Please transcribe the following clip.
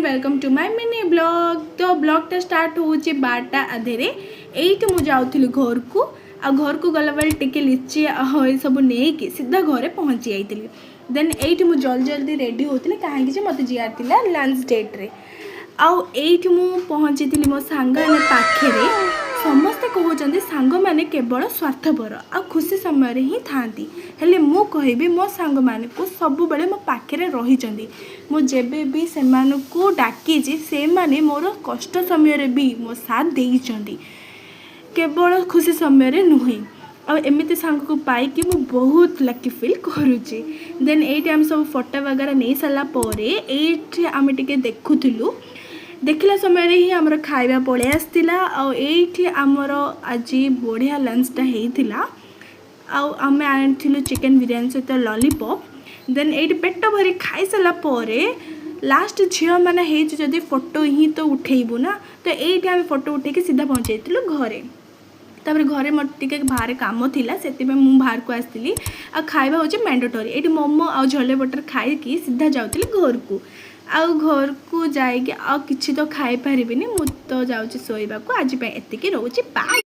Welcome to my mini blog. तो ब्लॉगटा start हो 12टा अधेरे एइटी मु जाउथिली घर को आ घर को गला बेल टिके लिची ये सब नहीं सीधा घरे पहुँची जाइली। देन एइटी मु जल्दी रेडी होती कहीं मत जियार थिला लंच डेट रे आउट मु पहुँची मो सांग पाखे समस्ते कहते सांग मैंने केवल स्वार्थपर आ खुशी समय ही था हेले मु कहबी मो सांग माने को सब बेले मो पाखे रही मु जेबे भी से डाकी से माने मोर कष्ट समय भी मो साथ देइचंदी केवल खुशी समय नुहे एमती सांग को पाई मु बहुत लकी फील करुच्ची। देन ये आम सब फोटो वगैरह नहीं सारापर ये आम टे देखुलु देखला समय ही आमर खाइबा पड़े आसला आमर आज बढ़िया लंचटा होता आम आनी चिकेन बिरयानी सहित लॉलीपॉप। देन ये पेट भरी खाई सारापर लास्ट झील मैंने जदि फोटो ही तो उठेबू ना तो ये आम फोटो उठे सीधा पहुँच घरे तापर घरे मत बाहर काम थिला से बाहर को आसती आ खाइबा हूँ मैंडेटरी ये मोमो आ झोले बटर खाई सीधा जाऊँगी घर को घर को जाइए आ किसी तो खाई पारिनी मु तो जाऊँगी शोवा को आज एतिकी रोचे बाय।